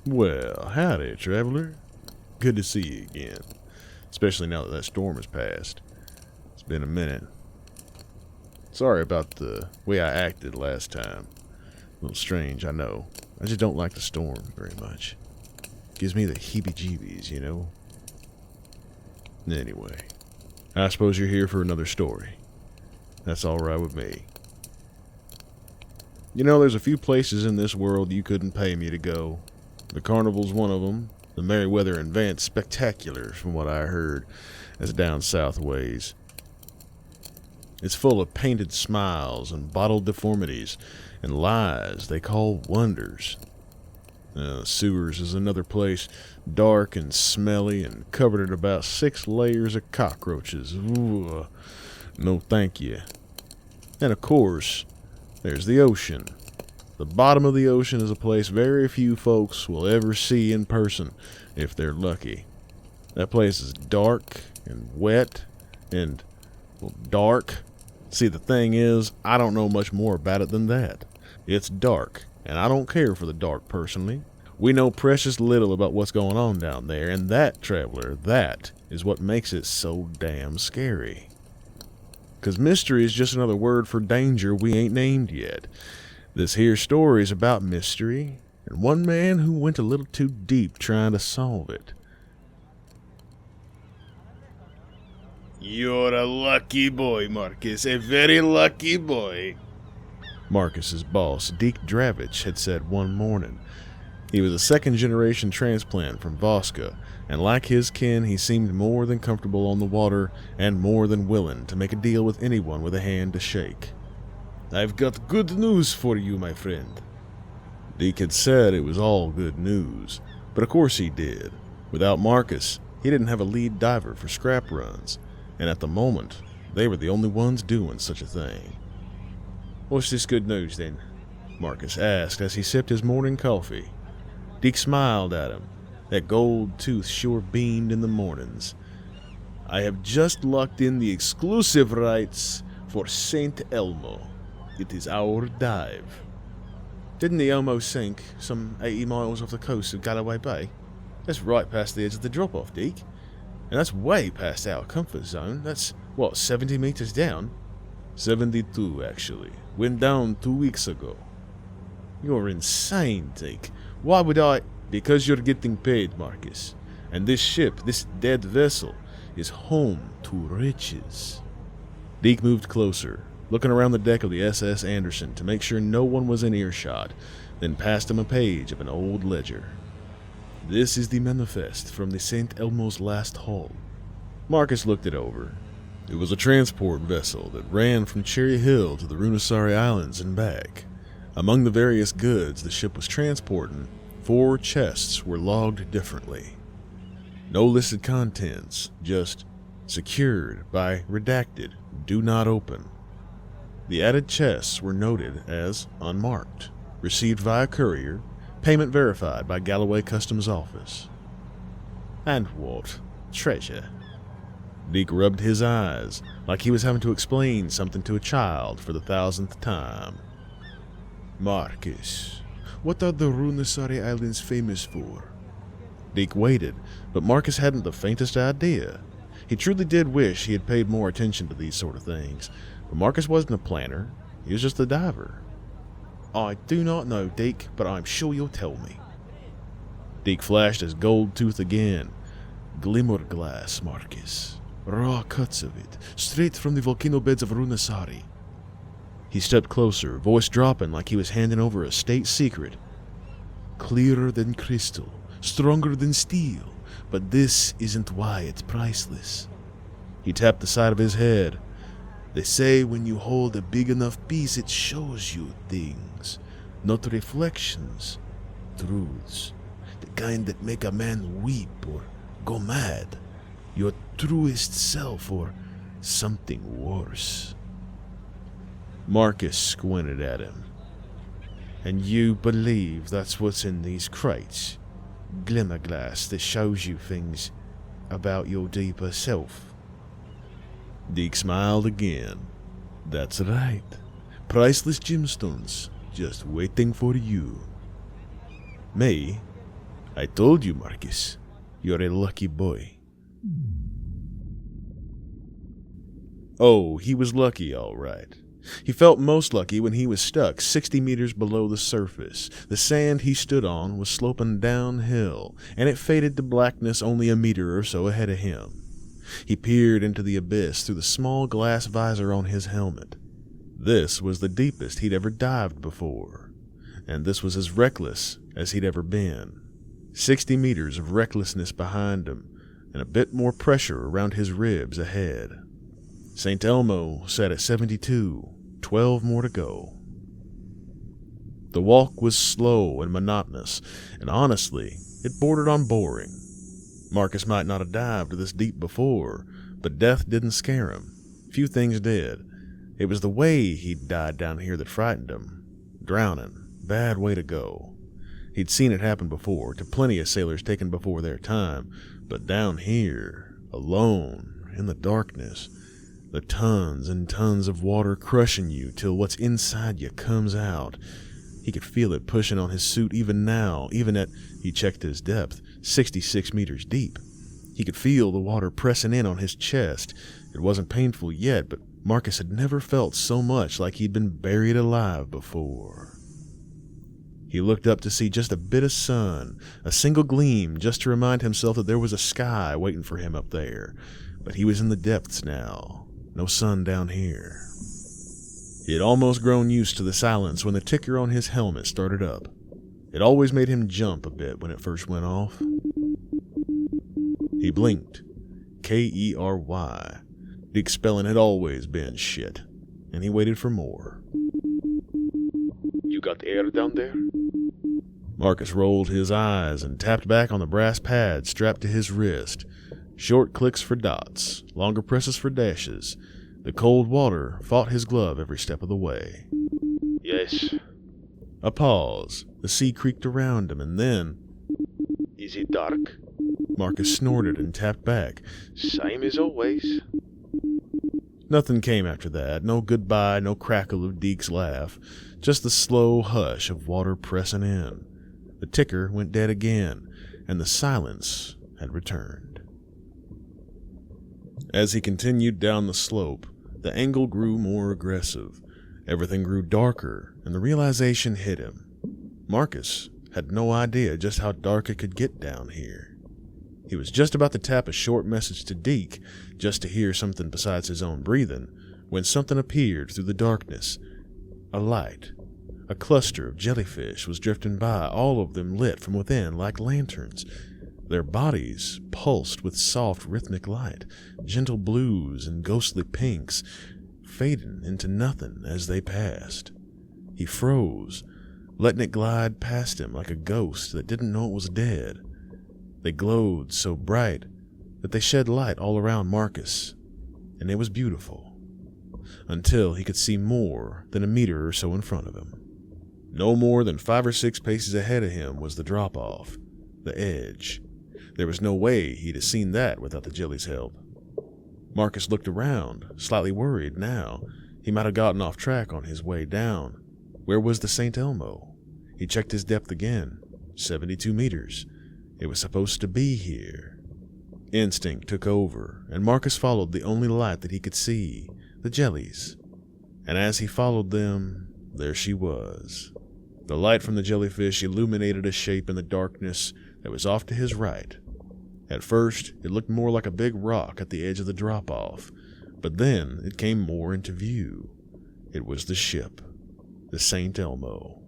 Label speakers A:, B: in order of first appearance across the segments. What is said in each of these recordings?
A: Well, howdy, traveler. Good to see you again. Especially now that that storm has passed. It's been a minute. Sorry about the way I acted last time. A little strange, I know. I just don't like the storm very much. Gives me the heebie-jeebies, you know? Anyway, I suppose you're here for another story. That's alright with me. You know, there's a few places in this world you couldn't pay me to go. The carnival's one of them. The Merryweather and Vance Spectacular, from what I heard, that's down south ways. It's full of painted smiles and bottled deformities and lies they call wonders. Sewers is another place, dark and smelly and covered in about 6 layers of cockroaches. Ooh, no thank you. And of course, there's the ocean. The bottom of the ocean is a place very few folks will ever see in person, if they're lucky. That place is dark and wet and, well, dark. See, the thing is, I don't know much more about it than that. It's dark, and I don't care for the dark personally. We know precious little about what's going on down there, and that, traveler, that is what makes it so damn scary. 'Cause mystery is just another word for danger we ain't named yet. This here story's about mystery, and one man who went a little too deep trying to solve it.
B: You're a lucky boy, Marcus, a very lucky boy.
A: Marcus's boss, Deke Dravich, had said one morning. He was a second-generation transplant from Voska, and like his kin, he seemed more than comfortable on the water and more than willing to make a deal with anyone with a hand to shake.
B: I've got good news for you, my friend.
A: Deke had said it was all good news, but of course he did. Without Marcus, he didn't have a lead diver for scrap runs, and at the moment, they were the only ones doing such a thing.
B: What's this good news, then?
A: Marcus asked as he sipped his morning coffee. Deke smiled at him. That gold tooth sure beamed in the mornings.
B: I have just locked in the exclusive rights for Saint Elmo. It is our dive.
A: Didn't the Elmo sink some 80 miles off the coast of Gallaway Bay? That's right past the edge of the drop-off, Deke. And that's way past our comfort zone. That's, 70 meters down?
B: 72, actually. Went down 2 weeks ago.
A: You're insane, Deke. Why would I...
B: Because you're getting paid, Marcus. And this ship, this dead vessel, is home to riches.
A: Deke moved closer, looking around the deck of the SS Anderson to make sure no one was in earshot, then passed him a page of an old ledger.
B: This is the manifest from the Saint Elmo's last haul.
A: Marcus looked it over. It was a transport vessel that ran from Cherry Hill to the Runasari Islands and back. Among the various goods the ship was transporting, 4 chests were logged differently. No listed contents, just secured by redacted, do not open. The added chests were noted as unmarked, received via courier, payment verified by Gallaway Customs Office.
B: And what? Treasure?
A: Deke rubbed his eyes like he was having to explain something to a child for the 1000th time.
B: Marcus, what are the Runasari Islands famous for?
A: Deke waited, but Marcus hadn't the faintest idea. He truly did wish he had paid more attention to these sort of things, but Marcus wasn't a planner, he was just a diver.
B: I do not know, Deke, but I'm sure you'll tell me.
A: Deke flashed his gold tooth again. Glimmer glass, Marcus. Raw cuts of it, straight from the volcano beds of Runasari. He stepped closer, voice dropping like he was handing over a state secret.
B: Clearer than crystal, stronger than steel, but this isn't why it's priceless.
A: He tapped the side of his head.
B: They say when you hold a big enough piece, it shows you things, not reflections, truths, the kind that make a man weep or go mad, your truest self or something worse.
A: Marcus squinted at him.
B: And you believe that's what's in these crates? Glimmer glass that shows you things about your deeper self?
A: Deke smiled again.
B: That's right. Priceless gemstones, just waiting for you.
A: Me?
B: I told you, Marcus. You're a lucky boy.
A: Oh, he was lucky, all right. He felt most lucky when he was stuck 60 meters below the surface. The sand he stood on was sloping downhill, and it faded to blackness only a meter or so ahead of him. He peered into the abyss through the small glass visor on his helmet. This was the deepest he'd ever dived before, and this was as reckless as he'd ever been. 60 meters of recklessness behind him, and a bit more pressure around his ribs ahead. Saint Elmo sat at 72, 12 more to go. The walk was slow and monotonous, and honestly, it bordered on boring. Marcus might not have dived this deep before, but death didn't scare him. Few things did. It was the way he'd died down here that frightened him. Drowning, bad way to go. He'd seen it happen before, to plenty of sailors taken before their time, but down here, alone, in the darkness, the tons and tons of water crushing you till what's inside you comes out. He could feel it pushing on his suit even now, even at, he checked his depth, 66 meters deep. He could feel the water pressing in on his chest. It wasn't painful yet, but Marcus had never felt so much like he'd been buried alive before. He looked up to see just a bit of sun, a single gleam just to remind himself that there was a sky waiting for him up there. But he was in the depths now. No sun down here. He had almost grown used to the silence when the ticker on his helmet started up. It always made him jump a bit when it first went off. He blinked. K-E-R-Y. Dick's spelling had always been shit, and he waited for more.
B: You got air down there?
A: Marcus rolled his eyes and tapped back on the brass pad strapped to his wrist. Short clicks for dots, longer presses for dashes. The cold water fought his glove every step of the way.
B: Yes.
A: A pause. The sea creaked around him, and then...
B: Is it dark?
A: Marcus snorted and tapped back.
B: Same as always.
A: Nothing came after that. No goodbye, no crackle of Deke's laugh. Just the slow hush of water pressing in. The ticker went dead again, and the silence had returned. As he continued down the slope, the angle grew more aggressive. Everything grew darker, and the realization hit him. Marcus had no idea just how dark it could get down here. He was just about to tap a short message to Deke, just to hear something besides his own breathing, when something appeared through the darkness. A light. A cluster of jellyfish was drifting by, all of them lit from within like lanterns. Their bodies pulsed with soft rhythmic light, gentle blues and ghostly pinks, fading into nothing as they passed. He froze, letting it glide past him like a ghost that didn't know it was dead. They glowed so bright that they shed light all around Marcus, and it was beautiful, until he could see more than a meter or so in front of him. No more than 5 or 6 paces ahead of him was the drop-off, the edge. There was no way he'd have seen that without the jelly's help. Marcus looked around, slightly worried now. He might have gotten off track on his way down. Where was the Saint Elmo? He checked his depth again. 72 meters. It was supposed to be here. Instinct took over, and Marcus followed the only light that he could see, the jellies. And as he followed them, there she was. The light from the jellyfish illuminated a shape in the darkness that was off to his right. At first, it looked more like a big rock at the edge of the drop-off, but then it came more into view. It was the ship, the Saint Elmo.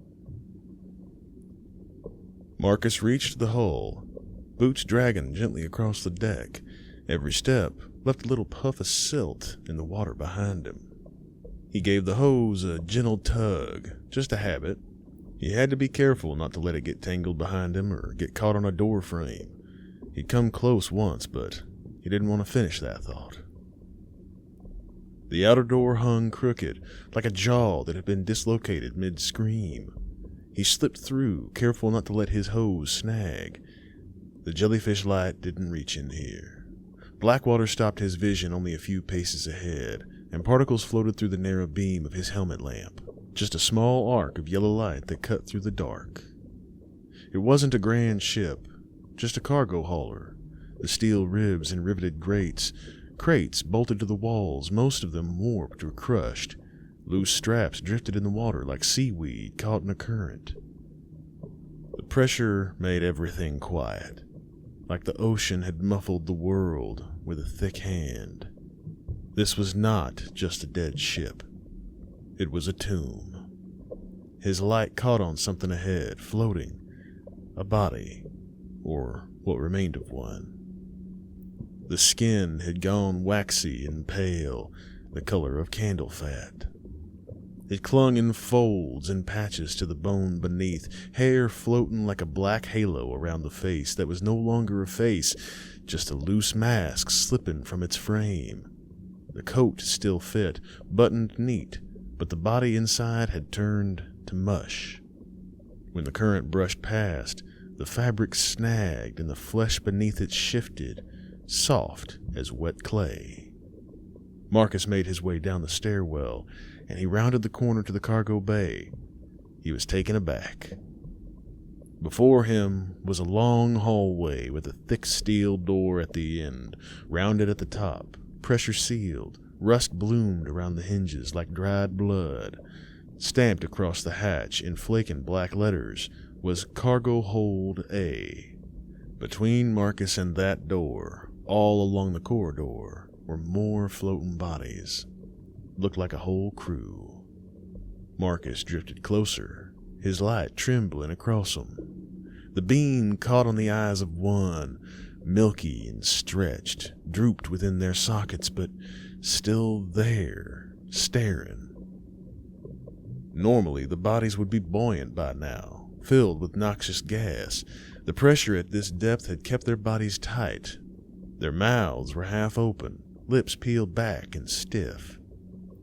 A: Marcus reached the hull, boots dragging gently across the deck. Every step left a little puff of silt in the water behind him. He gave the hose a gentle tug, just a habit. He had to be careful not to let it get tangled behind him or get caught on a door frame. He'd come close once, but he didn't want to finish that thought. The outer door hung crooked, like a jaw that had been dislocated mid-scream. He slipped through, careful not to let his hose snag. The jellyfish light didn't reach in here. Blackwater stopped his vision only a few paces ahead, and particles floated through the narrow beam of his helmet lamp. Just a small arc of yellow light that cut through the dark. It wasn't a grand ship, just a cargo hauler. The steel ribs and riveted grates, crates bolted to the walls, most of them warped or crushed. Loose straps drifted in the water like seaweed caught in a current. The pressure made everything quiet, like the ocean had muffled the world with a thick hand. This was not just a dead ship. It was a tomb. His light caught on something ahead, floating. A body, or what remained of one. The skin had gone waxy and pale, the color of candle fat. It clung in folds and patches to the bone beneath, hair floating like a black halo around the face that was no longer a face, just a loose mask slipping from its frame. The coat still fit, buttoned neat, but the body inside had turned to mush. When the current brushed past, the fabric snagged and the flesh beneath it shifted, soft as wet clay. Marcus made his way down the stairwell, and he rounded the corner to the cargo bay. He was taken aback. Before him was a long hallway with a thick steel door at the end, rounded at the top, pressure sealed. Rust bloomed around the hinges like dried blood. Stamped across the hatch in flaking black letters was Cargo Hold A. Between Marcus and that door, all along the corridor, were more floating bodies. Looked like a whole crew. Marcus drifted closer, his light trembling across him. The beam caught on the eyes of one, milky and stretched, drooped within their sockets, but still there, staring. Normally, the bodies would be buoyant by now, filled with noxious gas. The pressure at this depth had kept their bodies tight. Their mouths were half open, lips peeled back and stiff.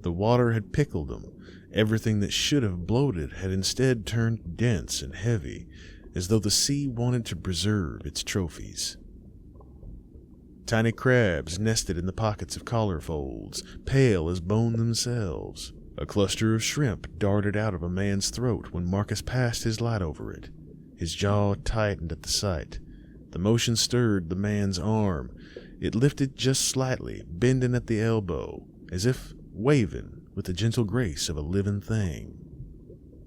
A: The water had pickled them. Everything that should have bloated had instead turned dense and heavy, as though the sea wanted to preserve its trophies. Tiny crabs nested in the pockets of collar folds, pale as bone themselves. A cluster of shrimp darted out of a man's throat when Marcus passed his light over it. His jaw tightened at the sight. The motion stirred the man's arm. It lifted just slightly, bending at the elbow, as if waving with the gentle grace of a living thing.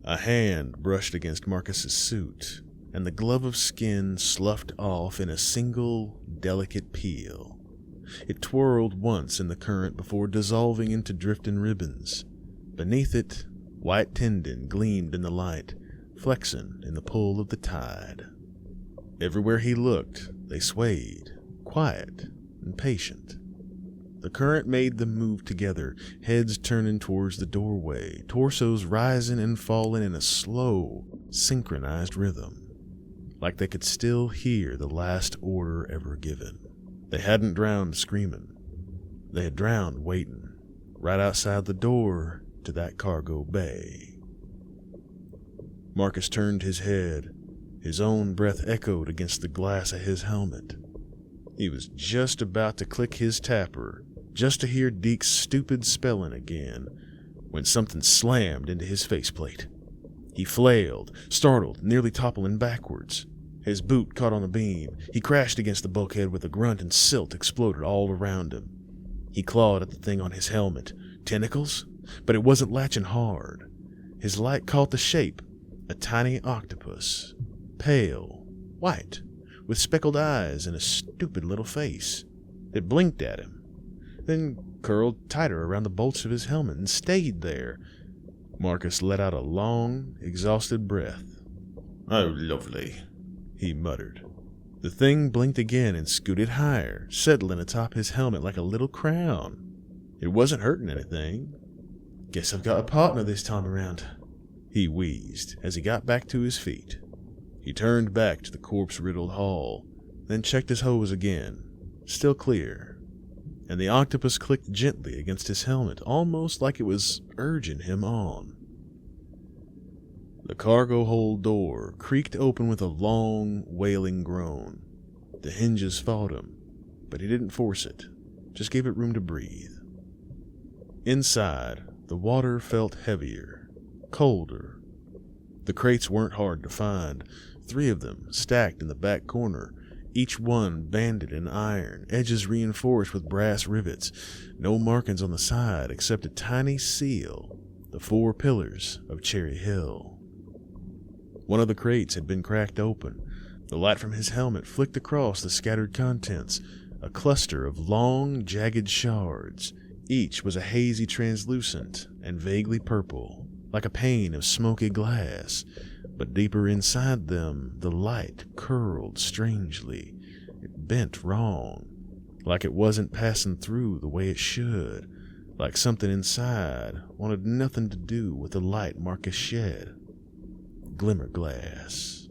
A: A hand brushed against Marcus's suit, and the glove of skin sloughed off in a single, delicate peel. It twirled once in the current before dissolving into drifting ribbons. Beneath it, white tendon gleamed in the light, flexing in the pull of the tide. Everywhere he looked, they swayed, quiet and patient. The current made them move together, heads turning towards the doorway, torsos rising and falling in a slow, synchronized rhythm, like they could still hear the last order ever given. They hadn't drowned screaming. They had drowned waiting, right outside the door to that cargo bay. Marcus turned his head. His own breath echoed against the glass of his helmet. He was just about to click his tapper, just to hear Deke's stupid spelling again, when something slammed into his faceplate. He flailed, startled, nearly toppling backwards. His boot caught on the beam. He crashed against the bulkhead with a grunt, and silt exploded all around him. He clawed at the thing on his helmet. Tentacles? But it wasn't latching hard. His light caught the shape, a tiny octopus, pale, white, with speckled eyes and a stupid little face. It blinked at him, then curled tighter around the bolts of his helmet and stayed there. Marcus let out a long, exhausted breath. "Oh, lovely," he muttered. The thing blinked again and scooted higher, settling atop his helmet like a little crown. It wasn't hurting anything. "Guess I've got a partner this time around," he wheezed as he got back to his feet. He turned back to the corpse-riddled hull, then checked his hose again, still clear, and the octopus clicked gently against his helmet, almost like it was urging him on. The cargo hold door creaked open with a long, wailing groan. The hinges fought him, but he didn't force it, just gave it room to breathe. Inside, the water felt heavier, colder. The crates weren't hard to find, 3 of them stacked in the back corner, each one banded in iron, edges reinforced with brass rivets, no markings on the side except a tiny seal, the 4 pillars of Cherry Hill. One of the crates had been cracked open. The light from his helmet flicked across the scattered contents, a cluster of long, jagged shards. Each was a hazy translucent and vaguely purple, like a pane of smoky glass, but deeper inside them the light curled strangely. It bent wrong, like it wasn't passing through the way it should, like something inside wanted nothing to do with the light Marcus shed. Glimmerglass.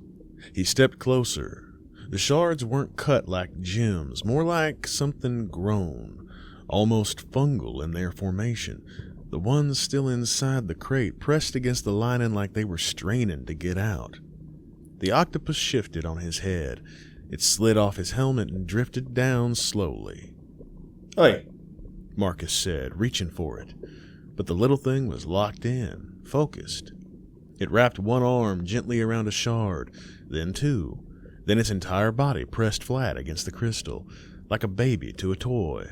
A: He stepped closer. The shards weren't cut like gems, more like something grown, almost fungal in their formation. The ones still inside the crate pressed against the lining like they were straining to get out. The octopus shifted on his head. It slid off his helmet and drifted down slowly. "Hey," Marcus said, reaching for it. But the little thing was locked in, focused. It wrapped one arm gently around a shard, then 2, then its entire body pressed flat against the crystal, like a baby to a toy.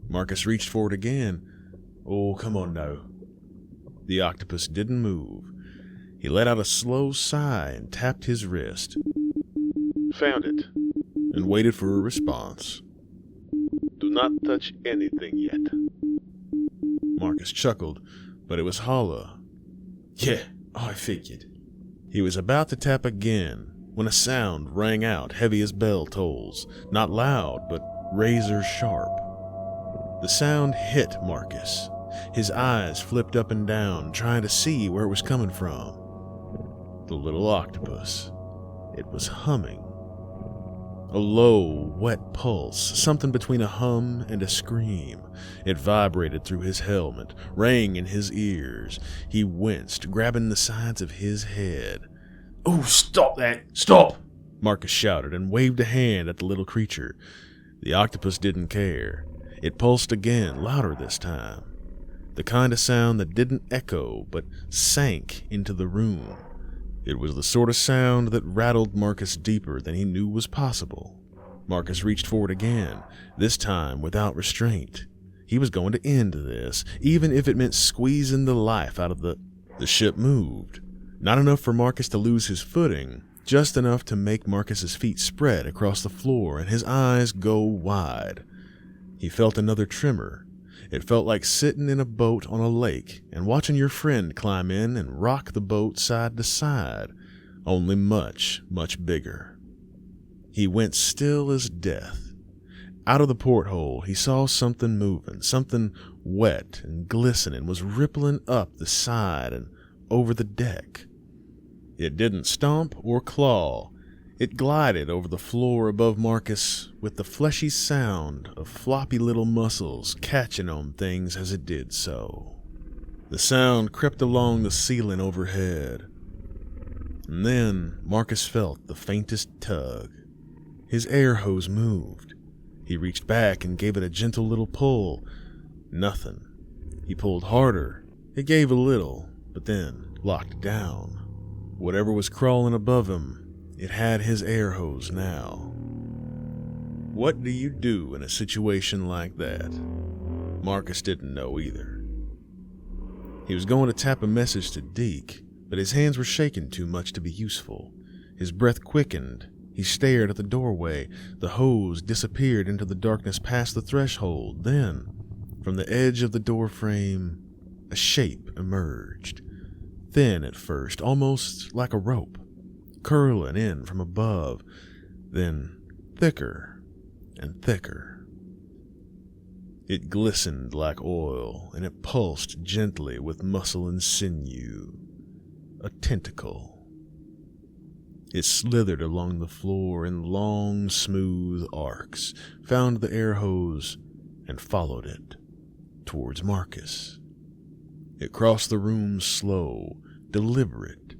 A: Marcus reached for it again. "Oh, come on now." The octopus didn't move. He let out a slow sigh and tapped his wrist. "Found it," and waited for a response. "Do not touch anything yet." Marcus chuckled, but it was hollow. "Yeah, I figured." He was about to tap again when a sound rang out heavy as bell tolls, not loud, but razor sharp. The sound hit Marcus. His eyes flipped up and down, trying to see where it was coming from. The little octopus. It was humming. A low, wet pulse, something between a hum and a scream. It vibrated through his helmet, rang in his ears. He winced, grabbing the sides of his head. "Oh, stop that! Stop!" Marcus shouted and waved a hand at the little creature. The octopus didn't care. It pulsed again, louder this time. The kind of sound that didn't echo, but sank into the room. It was the sort of sound that rattled Marcus deeper than he knew was possible. Marcus reached for it again, this time without restraint. He was going to end this, even if it meant squeezing the life out of the ship moved. Not enough for Marcus to lose his footing, just enough to make Marcus's feet spread across the floor and his eyes go wide. He felt another tremor. It felt like sitting in a boat on a lake and watching your friend climb in and rock the boat side to side, only much, much bigger. He went still as death. Out of the porthole, he saw something moving, something wet and glistening was rippling up the side and over the deck. It didn't stomp or claw. It glided over the floor above Marcus with the fleshy sound of floppy little muscles catching on things as it did so. The sound crept along the ceiling overhead. And then Marcus felt the faintest tug. His air hose moved. He reached back and gave it a gentle little pull. Nothing. He pulled harder. It gave a little, but then locked down. Whatever was crawling above him, it had his air hose now. What do you do in a situation like that? Marcus didn't know either. He was going to tap a message to Deke, but his hands were shaking too much to be useful. His breath quickened. He stared at the doorway. The hose disappeared into the darkness past the threshold. Then, from the edge of the doorframe, a shape emerged. Thin at first, almost like a rope, curling in from above, then thicker and thicker. It glistened like oil, and it pulsed gently with muscle and sinew. A tentacle. It slithered along the floor in long, smooth arcs, found the air hose, and followed it towards Marcus. It crossed the room slow, deliberate,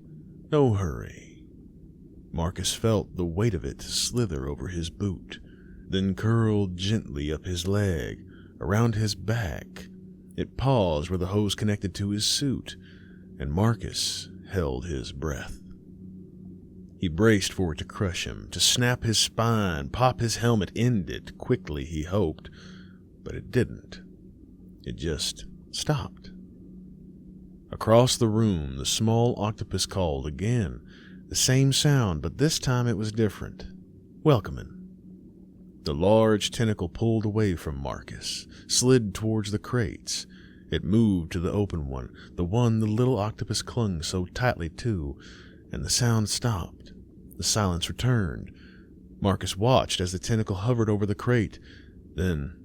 A: no hurry. Marcus felt the weight of it slither over his boot, then curled gently up his leg, around his back. It paused where the hose connected to his suit, and Marcus held his breath. He braced for it to crush him, to snap his spine, pop his helmet, end it quickly, he hoped. But it didn't. It just stopped. Across the room, the small octopus called again. The same sound, but this time it was different. Welcoming. The large tentacle pulled away from Marcus, slid towards the crates. It moved to the open one the little octopus clung so tightly to, and the sound stopped. The silence returned. Marcus watched as the tentacle hovered over the crate. Then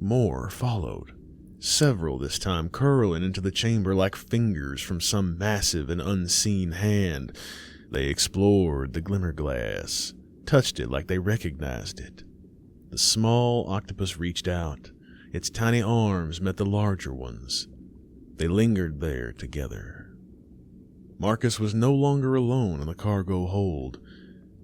A: more followed. Several this time, curling into the chamber like fingers from some massive and unseen hand. They explored the glimmerglass, touched it like they recognized it. The small octopus reached out. Its tiny arms met the larger ones. They lingered there together. Marcus was no longer alone in the cargo hold,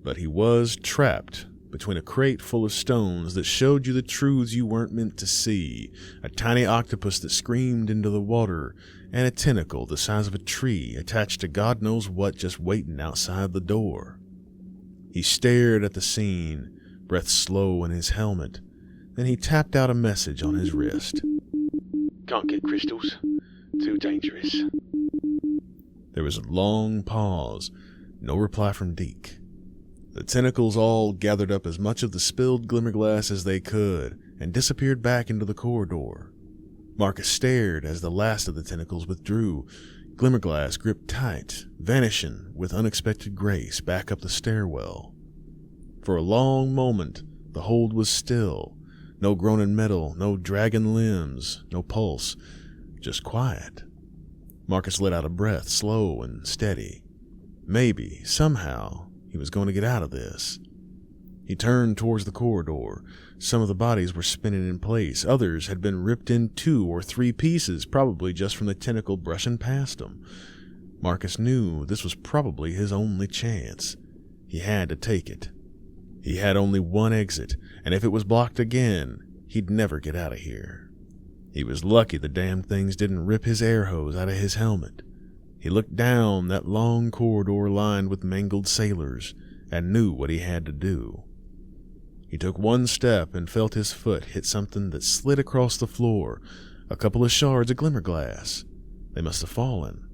A: but he was trapped between a crate full of stones that showed you the truths you weren't meant to see, a tiny octopus that screamed into the water, and a tentacle the size of a tree attached to God knows what just waiting outside the door. He stared at the scene, breath slow in his helmet. Then he tapped out a message on his wrist.
B: Can't get crystals. Too dangerous.
A: There was a long pause. No reply from Deke. The tentacles all gathered up as much of the spilled glimmerglass as they could and disappeared back into the corridor. Marcus stared as the last of the tentacles withdrew. Glimmerglass gripped tight, vanishing with unexpected grace back up the stairwell. For a long moment, the hold was still. No groaning metal, no dragging limbs, no pulse, just quiet. Marcus let out a breath, slow and steady. Maybe, somehow, he was going to get out of this. He turned towards the corridor. Some of the bodies were spinning in place. Others had been ripped in 2 or 3 pieces, probably just from the tentacle brushing past them. Marcus knew this was probably his only chance. He had to take it. He had only one exit, and if it was blocked again, he'd never get out of here. He was lucky the damn things didn't rip his air hose out of his helmet. He looked down that long corridor lined with mangled sailors and knew what he had to do. He took one step and felt his foot hit something that slid across the floor, a couple of shards of glimmerglass. They must have fallen.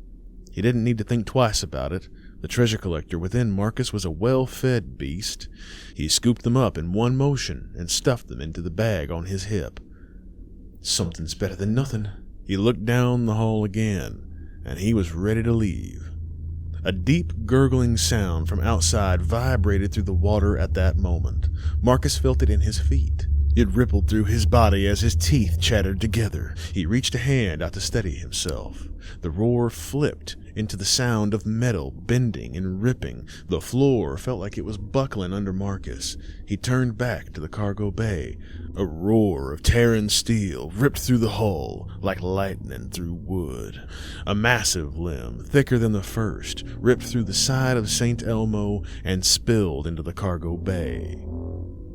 A: He didn't need to think twice about it. The treasure collector within Marcus was a well-fed beast. He scooped them up in one motion and stuffed them into the bag on his hip. Something's better than nothing. He looked down the hall again, and he was ready to leave. A deep gurgling sound from outside vibrated through the water at that moment. Marcus felt it in his feet. It rippled through his body as his teeth chattered together. He reached a hand out to steady himself. The roar flipped into the sound of metal bending and ripping. The floor felt like it was buckling under Marcus. He turned back to the cargo bay. A roar of tearing steel ripped through the hull like lightning through wood. A massive limb, thicker than the first, ripped through the side of Saint Elmo and spilled into the cargo bay.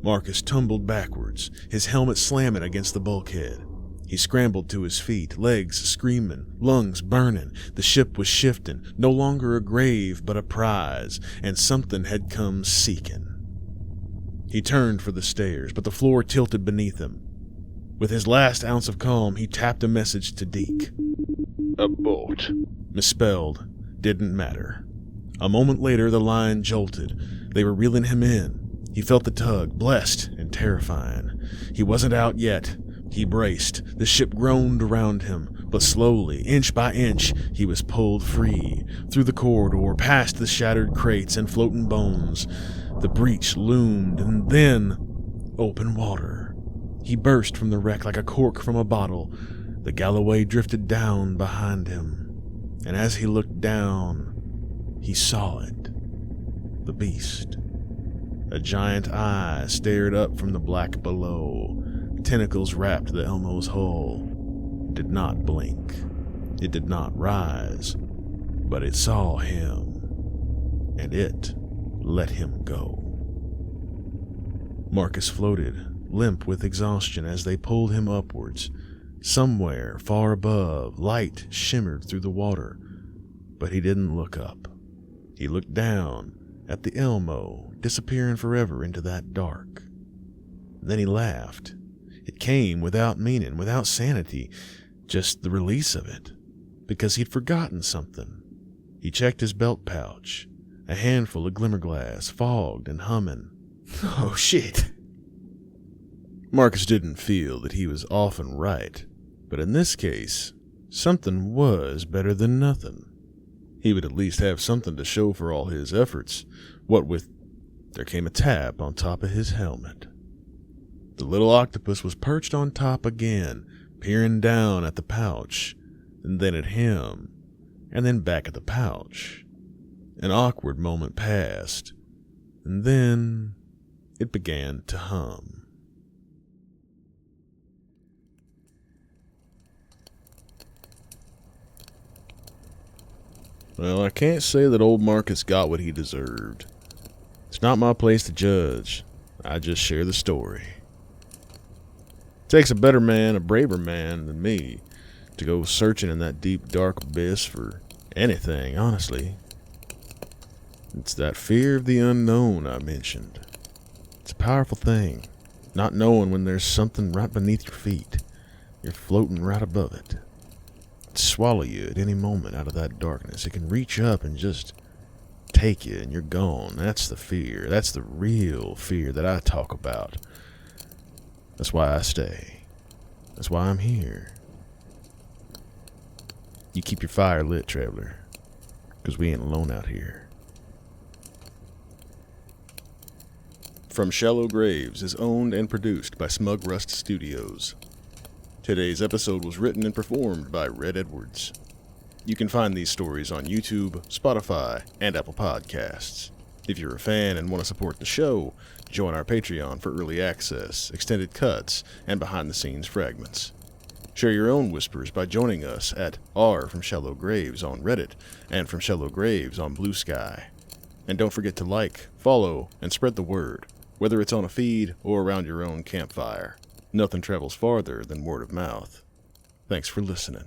A: Marcus tumbled backwards, his helmet slamming against the bulkhead. He scrambled to his feet, legs screaming, lungs burning. The ship was shifting, no longer a grave but a prize, and something had come seeking. He turned for the stairs, but the floor tilted beneath him. With his last ounce of calm, he tapped a message to Deke.
B: Abort.
A: Misspelled. Didn't matter. A moment later, the line jolted. They were reeling him in. He felt the tug, blessed and terrifying. He wasn't out yet. He braced. The ship groaned around him, but slowly, inch by inch, he was pulled free. Through the corridor, past the shattered crates and floating bones. The breach loomed, and then open water. He burst from the wreck like a cork from a bottle. The Gallaway drifted down behind him, and as he looked down, he saw it. The beast. A giant eye stared up from the black below. Tentacles wrapped the Elmo's hull. It did not blink. It did not rise. But it saw him. And it let him go. Marcus floated, limp with exhaustion as they pulled him upwards. Somewhere far above, light shimmered through the water. But he didn't look up. He looked down, at the Elmo, disappearing forever into that dark. Then he laughed. It came without meaning, without sanity, just the release of it, because he'd forgotten something. He checked his belt pouch, a handful of glimmerglass, fogged and humming. Oh shit! Marcus didn't feel that he was often right, but in this case, something was better than nothing. He would at least have something to show for all his efforts. What with, there came a tap on top of his helmet. The little octopus was perched on top again, peering down at the pouch, and then at him, and then back at the pouch. An awkward moment passed, and then it began to hum. Well, I can't say that old Marcus got what he deserved. It's not my place to judge. I just share the story. It takes a better man, a braver man than me to go searching in that deep, dark abyss for anything, honestly. It's that fear of the unknown I mentioned. It's a powerful thing, not knowing when there's something right beneath your feet. You're floating right above it. It'd swallow you at any moment out of that darkness. It can reach up and just take you and you're gone. That's the fear. That's the real fear that I talk about. That's why I stay. That's why I'm here. You keep your fire lit, traveler, because we ain't alone out here. From Shallow Graves is owned and produced by Smug Rust Studios. Today's episode was written and performed by Red Edwards. You can find these stories on YouTube, Spotify, and Apple Podcasts. If you're a fan and want to support the show, join our Patreon for early access, extended cuts, and behind-the-scenes fragments. Share your own whispers by joining us at R from Shallow Graves on Reddit and from Shallow Graves on Blue Sky. And don't forget to like, follow, and spread the word, whether it's on a feed or around your own campfire. Nothing travels farther than word of mouth. Thanks for listening.